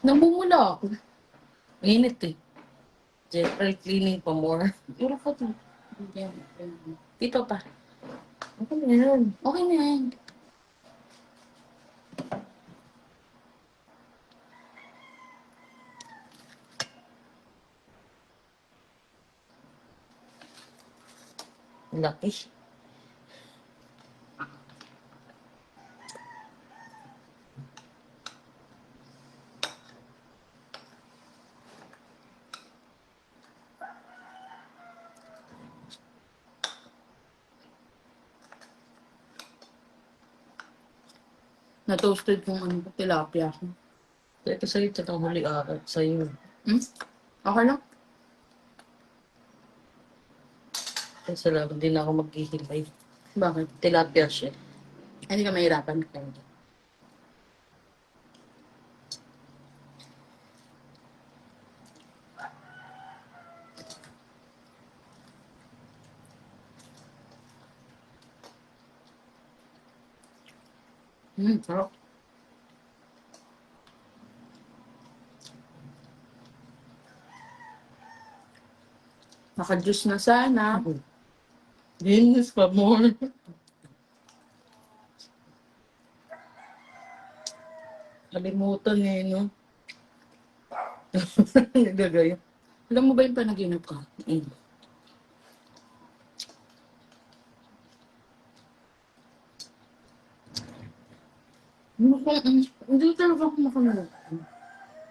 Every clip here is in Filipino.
Namumula ako. Init eh. General cleaning pa more. Pero ko to. Dito pa. Okay na yun. Okay na yan. Laki. Na-toasted kung ano, tilapia ko. Ito sa'yo, ito ng huli araw sa'yo. Okay lang. Kasi lang, hindi na ako maghihilay. Bakit? Tilapia siya. Hindi ka mahirapan. Sarap. Naka-juice na sana. Dinis pa more. Kalimutan eh, no? Nagagaya. Alam mo ba yung panaginip ko? Hindi talaga ako makalimutan.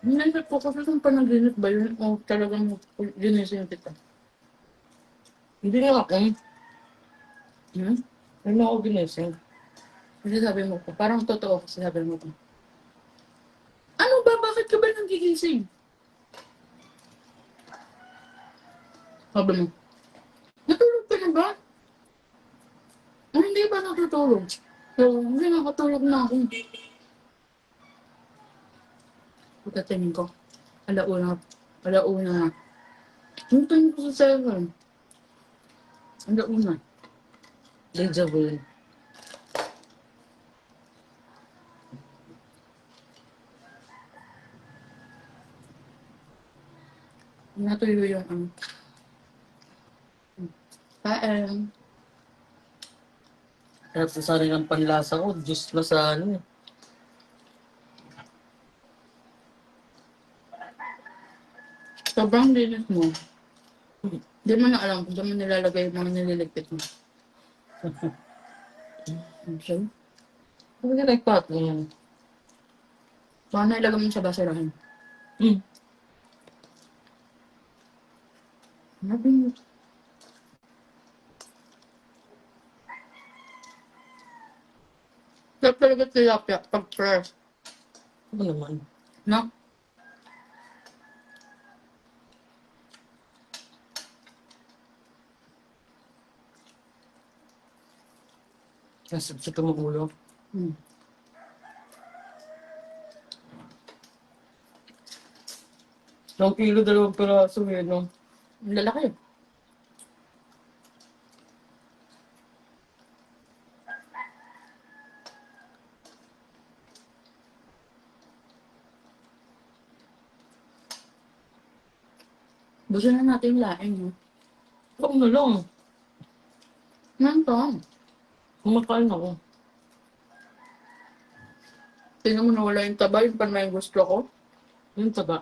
Naisip ko kasi kung panaginip ba yun o talagang ginising kita. Hindi nga ako. Hmm? Hindi ako ginising. Kasi sabi mo ko, parang totoo kasi sabi mo ko. Ano ba? Bakit ka ba nagigising? Sabi mo, natulog ka na ba? Hindi ba natutulog? So, hindi nakatulog na ako. Pagkatingin ko, alauna na. Yung tingin ko sa cellphone. Alauna. Deja vu. Natuyo yung kain. Kaya sa sarili ng panlasa ko, juice na sa ano eh. Sobrang linis mo. Hindi mo na alam kung saan mo nilalagay yung mga nililigpit mo. Okay. Ano ka nagpat? Baka nailagay mo sa basurahan. Sabi mo. Sarap talaga tilapia pag fresh. Ano naman? No? Kasi sa tumugulo. Isang kilo, 2 piraso eh, no? Ang lalaki. Gusto na natin yung laing, no? Ako na lang. Nanto. Kumakain ako. Tingnan mo na wala yung taba, yung pan yung gusto ko. Yung taba.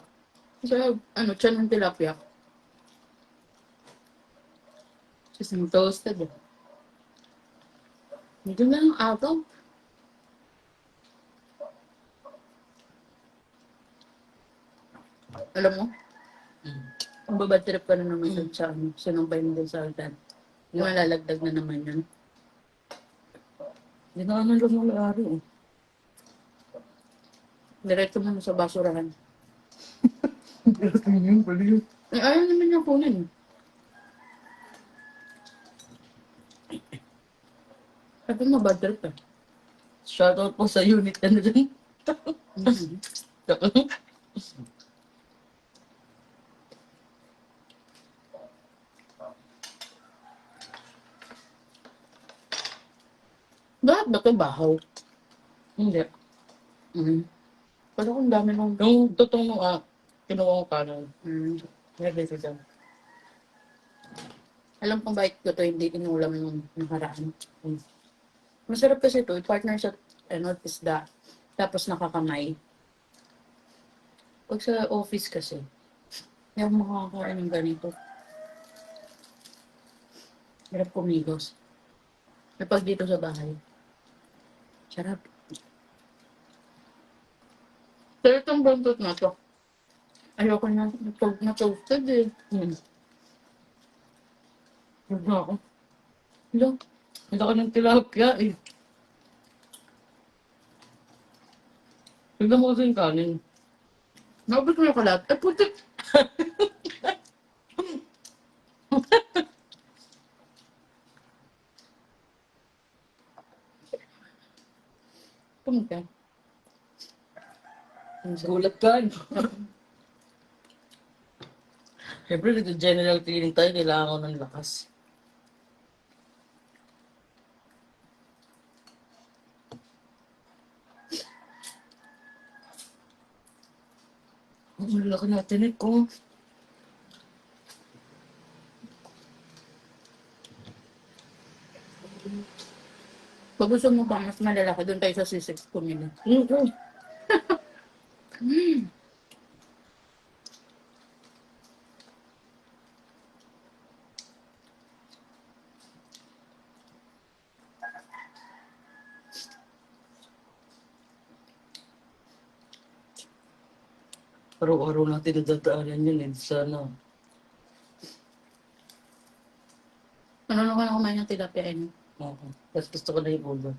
Sa, tiyan ng tilapia. Kasi yung toasted, eh. Hindi na yung ataw. Alam mo, kung babad trip ka na naman sa sinumpay mo din sa altan, yung malalagdag na naman yun. Hindi na ano lang ng may-ari eh. Diretso mo na sa basurahan. Pero tingin pala yun. Eh, ayaw naman niya kunin. Sabi mo, bad trip eh. Shoutout po sa unit ka na dyan. Bakit ba ito bahaw? Hindi. Mm. Pero kung dami nung... Yung totoong kinuha ko kanan. Maybe ito dyan. Alam kong bakit ko to hindi inulam nung nakaraan. Masarap kasi ito. Partner sa isda. Tapos nakakamay. Pag sa office kasi, hindi ako makakakain ng ganito. Hirap kumigos. Kapag dito sa bahay. Sarap. Pero itong buntot na to. Ayoko na na-toasted eh. Huwag na ako. Hello? Hindi ako ng tilapia eh. Tignan mo kasi yung kanin. Naubos mo yung kalat. Ay, putik! Pumunta. Gulat ka. No? Siyempre, nag-general cleaning tayo. Kailangan ko ng lakas. Ang laki natin eh ko. Pag gusto mo ba mas malalaki, doon tayo sa C6 pumili. Araw-araw natin nadadaanan yun eh. Sana. Ano na ka kumain ng tilapia eh. Oo. Tapos gusto ko na yung ulo.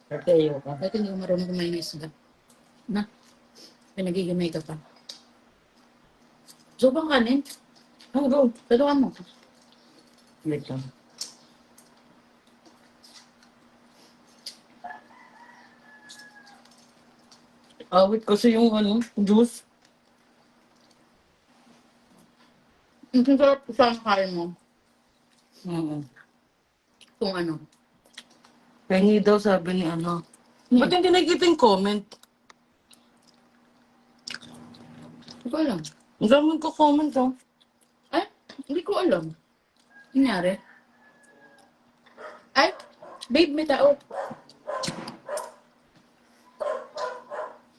Kasi ayoko. Dati hindi ko marunong kumain ng isda. Na, pinagigimay ka pa. So bang kanin? Oh, go. Taduan mo. Wait lang. Awit kasi yung juice. Ang sarap sa kain mo. Kung ano. Pengi daw sabi ni Ba't hindi nakikita yung comment? Hindi ko alam. Ang dami ko comment Ay, hindi ko alam. Nangyari? Ay, babe, may tao.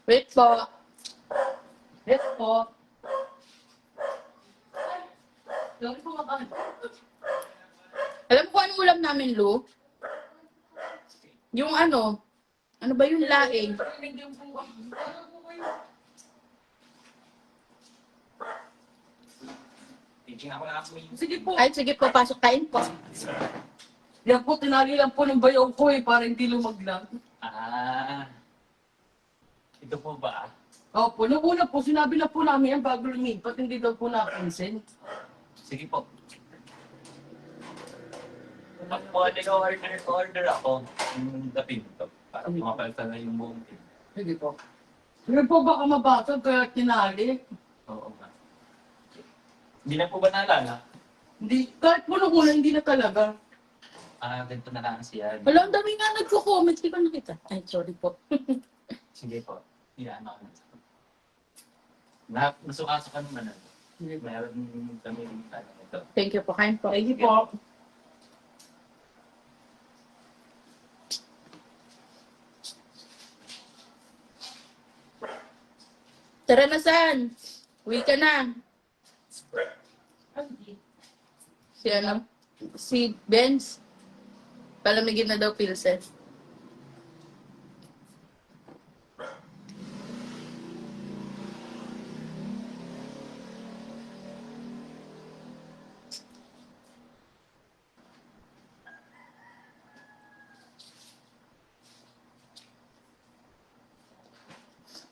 Wait po. Yes po. Sorry po makain. Alam ko anong ulam namin, Lu? Yung ano ba yung laing? Sige po. Ay, sige po, pasok kain po. Yan po, tinali lang po ng bayaw ko para hindi lumaglang. Ito po ba? Opo, nung una po, sinabi na po namin yan bago lumipat, hindi daw po napansin. Sige po. Pag po order ako, yung tapin to. Para mapalitan na yung buong team. Sige po. Sige po, baka mabasag kaya tinali. Oo nga. Hindi na po ba naalala? Hindi, kahit po nung una, hindi na talaga. Ganito na lang siya. Wala, ang dami nga nagko-comment. Hindi ko nakita. Ay, sorry po. Sige po. Iyan ako na. Nasukaso ka naman. Meron kami rin tayo ito. Thank you po. Kain po. Sige po. Tara na, San. Uwi ka na. Si Benz. Palamigin na daw Pilsen.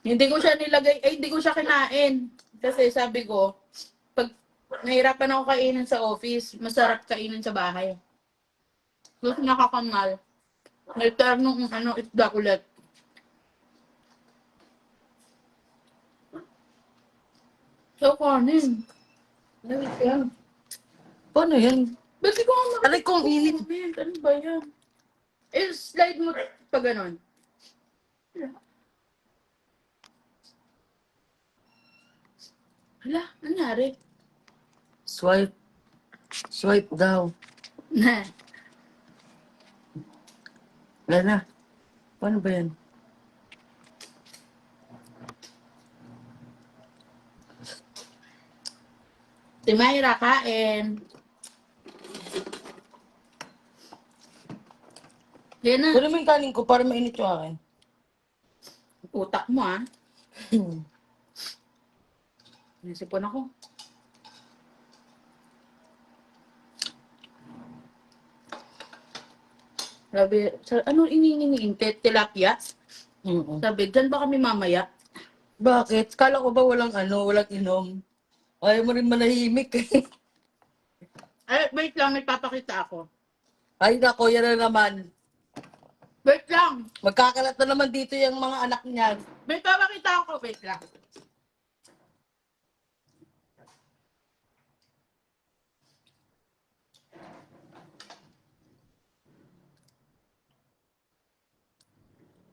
Hindi ko siya nilagay, ay hindi ko siya kinain. Kasi sabi ko, pag nahirapan ako kainin sa office, masarap kainin sa bahay. Tapos nakakamal. Nagtarn nung isda ulit. So, kanin. Dawit yan. Paano yan? Ba't ko nga Aray kong init. Ano ba yan? Slide mo pa ganon. Hala, nangyari? Swipe. Swipe daw. Na. Wala na. Paano ba yan? Si Myra, kain. Yan na. Kunin mo yung kanin ko para mainit yung akin. Utak mo, ah. Nasipon ako. Sabi, ano iniinit? Tilapia? Sabi, dyan ba kami mamaya? Bakit? Kala ko ba walang walang inom? Ayaw mo rin manahimik eh. Ay, wait lang, may papakita ako. Ay nako, yan na naman. Wait lang. Magkakalat na naman dito yung mga anak niyan. May papakita ako, wait lang.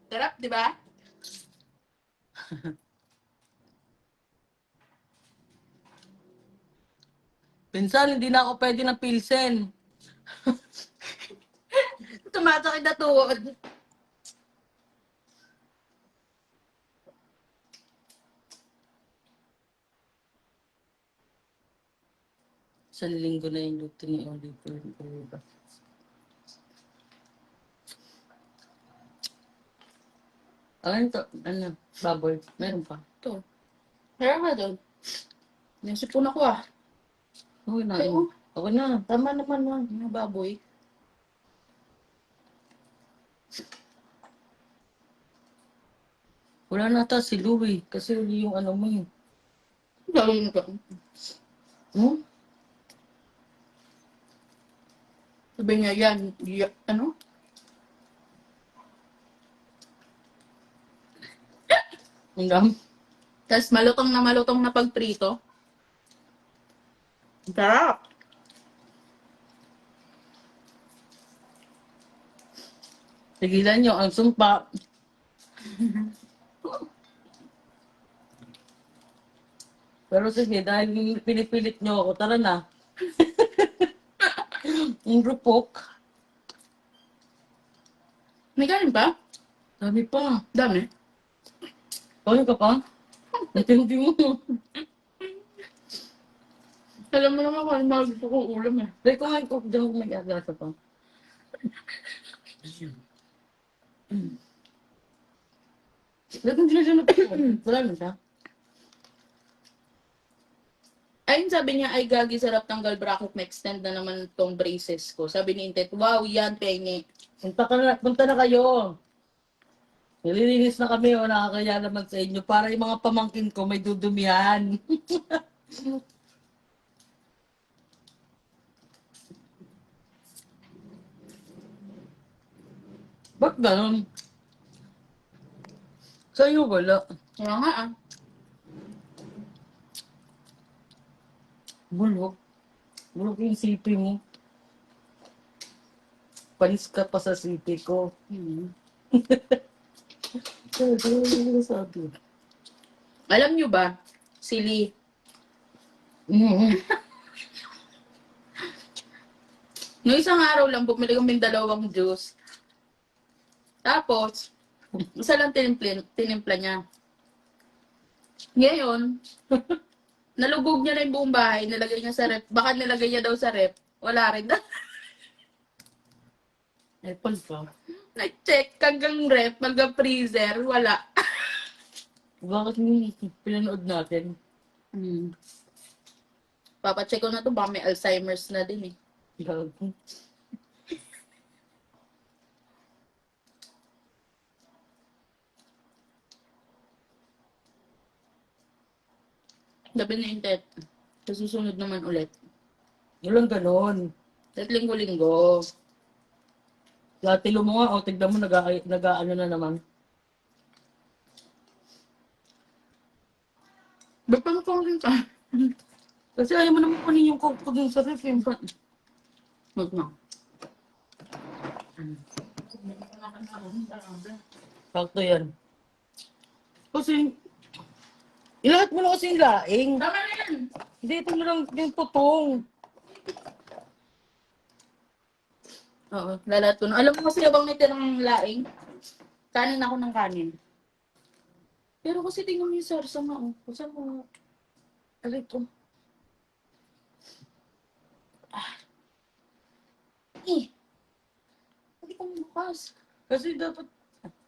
Sarap, di ba? Pinsan, hindi na ako pwede ng pilsen. Tumatakid na tuhod. Isang linggo na yung luto ni Oliver. Ano to? Ano? Baboy? Meron pa? Ito. Sarap ka doon. Nasipon ako, ah. Okay na. Oo. Okay na. Tama naman na. Mga baboy. Wala na ata si Louie. Kasi uli yung ano mo yun. Gawin ko. Hmm? Sabi niya yan, ano? Ang dam. Tapos malutong na pagprito. Sarap. Tigilan nyo ang sumpa. Pero sige, dahil pinipilit nyo ako, tara na. Ang rupok. May kanin pa? Dami pa. Dami. Kaya ka pa? Intindi mo. Alam mo naman kung ano mga gusto kong ulam, eh. Dahil ko nga yung dahil may agasa pa. Dahil hindi na siya napapagod. Wala na siya. Ayun, sabi niya, ay gagi, sarap tanggal bracket, ma-extend na naman tong braces ko. Sabi ni Intet, wow, yan, pengi. Punta na kayo. Nililinis na kami o nakakaya naman sa inyo para yung mga pamangkin ko may dudumihan. Ba't ganon? Sa'yo wala. Kaya nga, ah. Bulok. Bulok yung sipi mo. Panis ka pa sa sipi ko. Sabi. Alam niyo ba, si Lee, no isang araw lang, bumili kami dalawang juice. Tapos, isa lang tinimpla niya. Ngayon, nalugog niya na yung buong bahay, nilagay niya sa rep. Baka nilagay niya daw sa rep. Wala rin. Apple pa. Nag-check hanggang rep, hanggang freezer, wala. Bakit yung pinanood natin? Papacheck ko na to, baka may Alzheimer's na din eh. Gago. Sabi ni Intet, sa susunod naman ulit. Walang ganon. At linggo-linggo. Latilo mo nga, o tignan mo, nag-ano na naman. Ba't pa rin ka? Kasi ayaw mo naman kunin yung coke ko dun sa ref. Huwag na. Sakto yan. Kasi, Ilahat mo na kasi yung laing. Tama na yan. Hindi, ito mo lang yung tutong. Oo, lalat ko na. Alam mo kasi habang may tirang laing, kanin ako ng kanin. Pero kasi tingnan mo yung sarsa nga, oh. Kasi mo, alay ko. Eh, hindi ko bukas. Kasi dapat,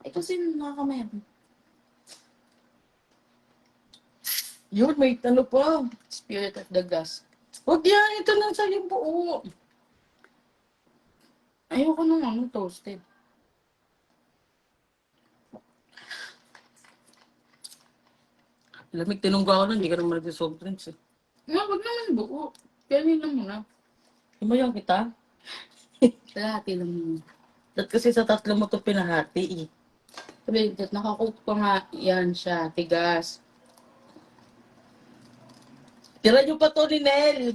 Eh, kasi nakakamaya. yun, may ano pa. Spirit of the gas. Huwag yan, ito na sa yung buo. Ayoko nung ano, toasted. Lamig, tinungga ako nun, hindi ka naman nag-soft drinks eh. Wag naman buo. Kaya yun lang muna. Himayan kita. Kalahati lang muna. At kasi sa tatlo mo to pinahati eh. Sabi, nakakook pa nga yan siya, tigas. Tira nyo pa to ni Nel.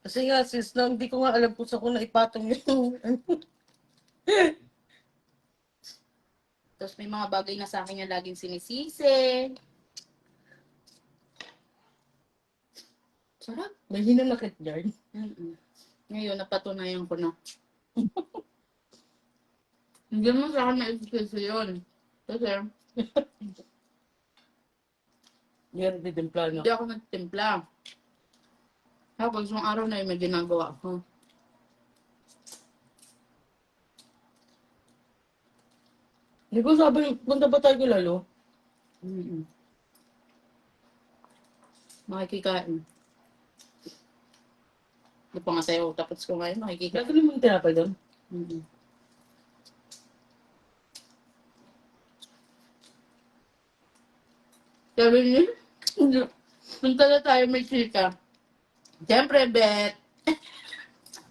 Kasi nga sis, na, hindi ko nga alam kung saan ko na ipatong yung... Tapos may mga bagay na sa akin yung laging sinisisi. Sarap. May hinanakit dyan. Mm-mm. Ngayon, napatunayan ko na. Hindi mo sa akin na-excuse yun. Kasi, Yan, didimpla na. hindi ako nagtimpla. Tapos, yung araw na yun, may ginagawa ko. Hindi ko sabi, punta ba tayo kay Lalo? Mm-mm. Makikikain. Hindi pa nga sa'yo. Tapos ko ngayon, makikikain. Gagawin mo yung tinapay doon? Mm-mm. Sabi niya, punta na tayo may chika. Siyempre, bet.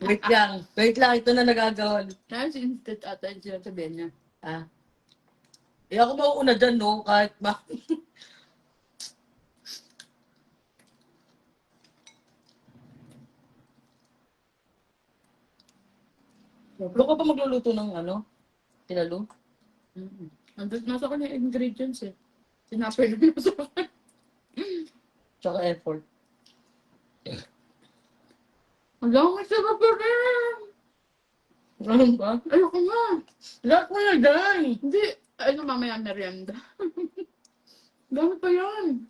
Wait lang. Wait lang, ito na nagagawa. Nasa instant ata yung sinasabihan niya. Ah. Eh ako mauuna dyan, no? Kahit ma... Ano ka ba magluluto ng ano? Tinalo? Mm-mm. Nasa kanya yung ingredients eh. Sinapay na nasa kanya. Tsaka effort. Alam mo, sarap pa rin. Ano ba? Ayoko nga. Lahat mo na dyan! Hindi. Ano mamaya merienda. Dami pa yan.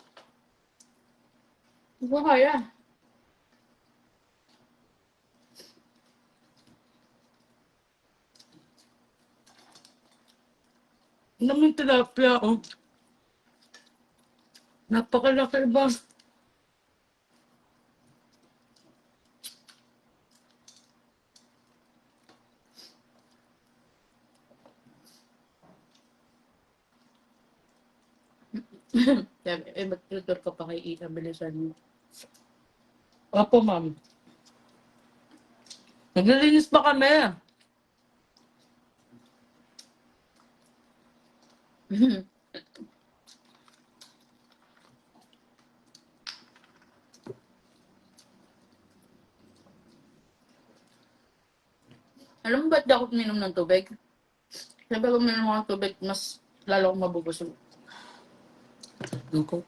Hindi ko kaya. Ano mo yung tilapia, oh? Napakalaki ba? Sabi, mag-tutor ka pa kay Ina. Bilisan mo. Opo, ma'am. Naglilinis pa kami. Alam mo ba't di ako minom ng tubig? Sabi ko minom ako ng tubig, mas lalo akong mabubusog. Ako.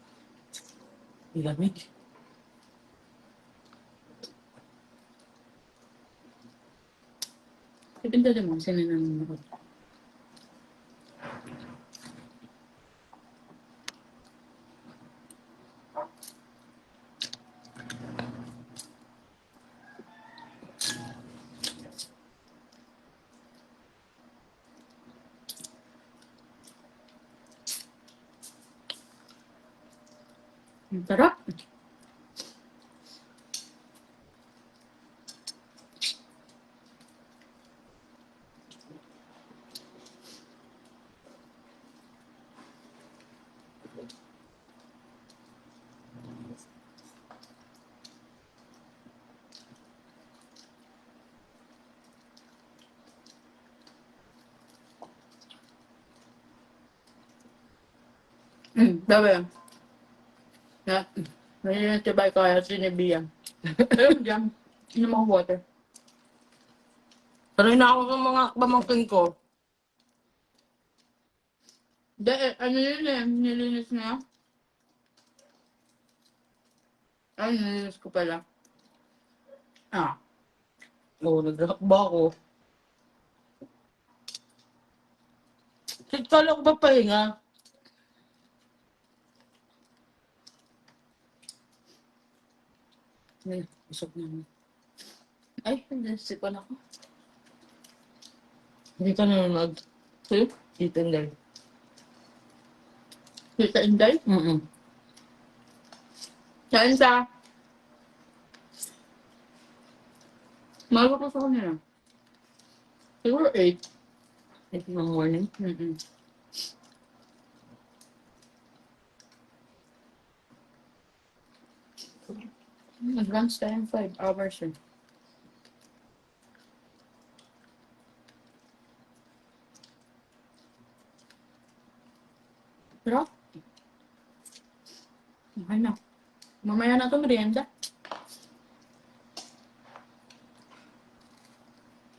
Lamig. Ipinta din mo, sininanon ako. Ang sarap. Sabi, na, naninitibay ko kaya sinibiyan. Ayun dyan, inom ako water. Pero na ako ng mga pamangkin ko. Ano yun eh, nilinis na? Ay, nilinis ko pala. Ah, Oo, nagrakba ako. Kala ko ba pahinga? Ay, usok na. ay, nilisipan ako. Hindi ka nanonood. See? Dito and there. Kita Inday? Mm-mm. Saan sa? Maga pa sa kanila. Siguro 8. Ito ng morning. Mm-mm. Mag-lunch time, 5 hours eh. Pero, okay na. Mamaya na ito, merienda.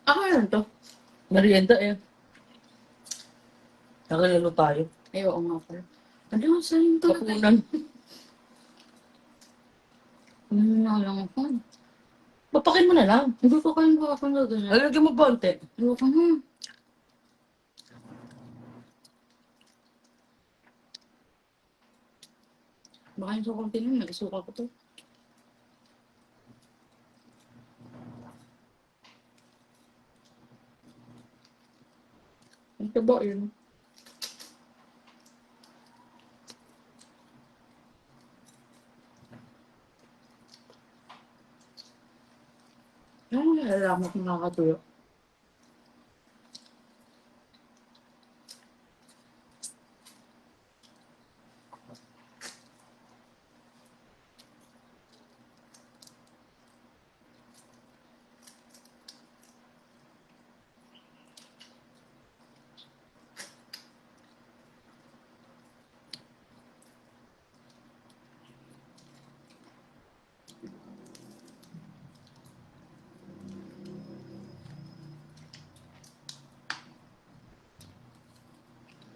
Ako yun to. Merienda eh. Nakalalo tayo. Ay, oo nga pala. Ano, saan to? Kapunan. Na lang ako. Papakin mo na lang. Hindi ko kayo ako na ganyan. Lalagyan mo bonte. Ayoko na. Baka yung sukang tinin, naisuka ko to. Ang taba yun. Ay, alam mo kung nakakatuyo.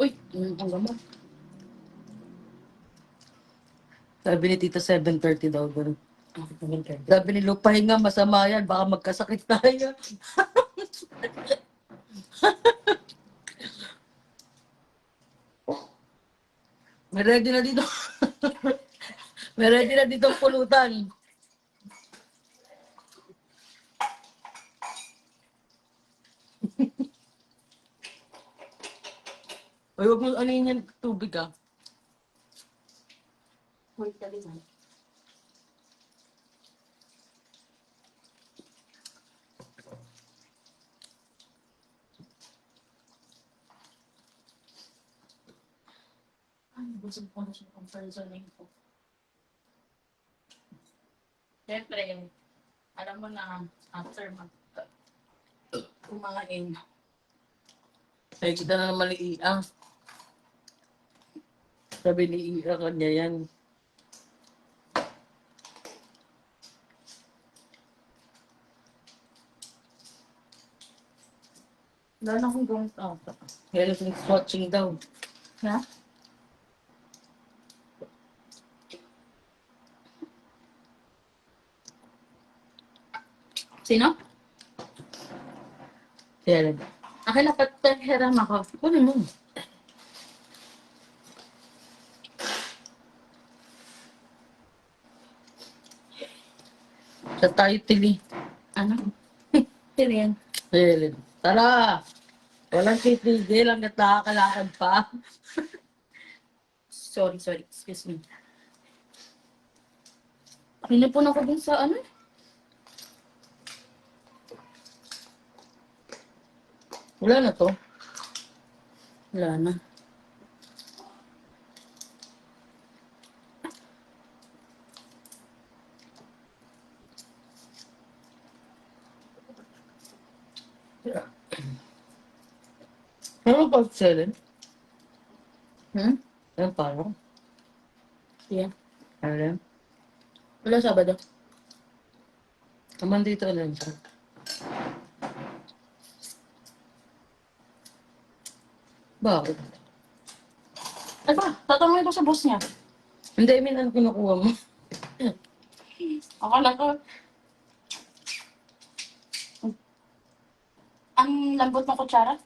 Uy, ang gamot. Sabi ni Tita 7:30 daw. Ganun. Sabi ni Lu, pahinga, masama yan. Baka magkasakit tayo. May ready na dito. May ready na dito ang pulutan. Uy, huwag mo anin yan tubig ah. Wait, talihan. Ay, busog ko na siya kung friendzoning ko. Siyempre, alam mo na, after kumain. Ay, kita na naman ni Ia. Sabi ni Ia kanya yan. Wala na akong gawin ata. Yan yung watching daw. Ha? Sino? Yan. Akin na patagheram ako. Kunin mo. Sa tayo tili. Ano? Tiriyan. Helen. Tara! Walang titigil hanggat nakakalakad pa. Sorry. Excuse me. Pinipon ako dun sa ano? Wala na to. Wala na. Ano ba Helen? Hmm? Ano parang? Yeah. Helen? Wala Sabado. Naman dito lang siya. Bakit? Ay ba, tatanungin ko sa boss niya. Hindi, min, ano kinukuha mo? Akala ko, ang lambot ng kutsara.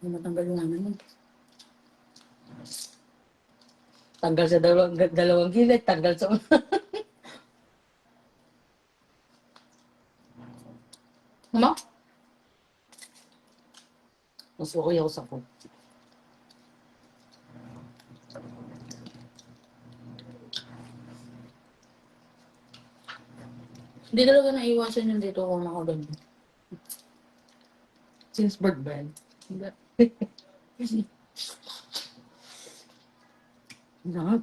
Ay, matanggal yung namin yun. Tanggal sa dalawang gilid, tanggal sa una. Ano? Mas okay ako sa food. Hindi talaga naiwasan yung dito ko nakaganyan. Since birth ba yan? Hindi. Sarap.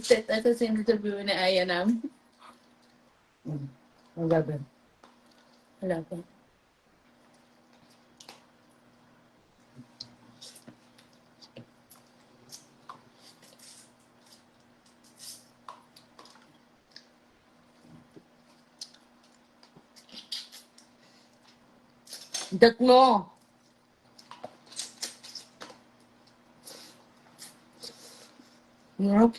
Set ata sa interview ni Aya namin. Ang gagawin. Wala pa. Dat mo! Sarap.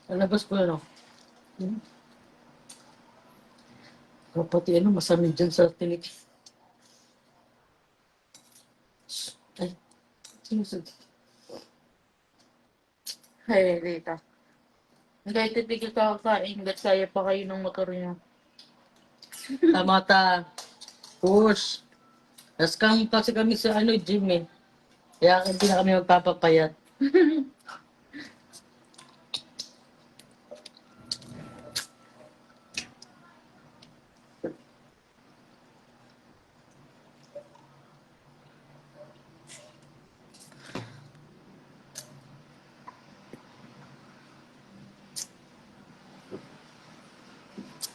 Nalabas ko yun, oh. Pati ano, masamid dyan sa tinik. Ay, sinusod. Ay, Rita. Kahit titigil ka kakain, ba't kaya pa kayo ng motor niya? Tama ta. Push. Tapos kasi kami sa ano, gym eh. Kaya hindi na kami magpapapayat.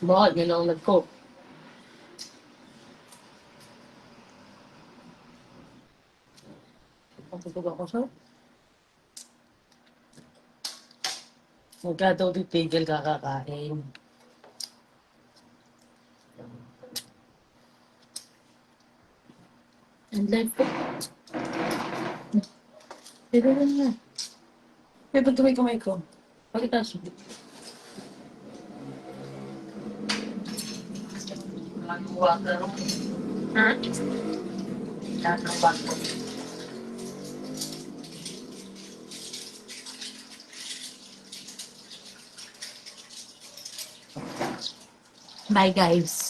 Bakit? Yun ang nag-cope. Pagtutug ako sa magka daw titigil kakakain. And life po. Pero lang nga. Eh, ba't kamay ko? Bakit aso? Walang water. Ha? Yan ang water. Bye guys.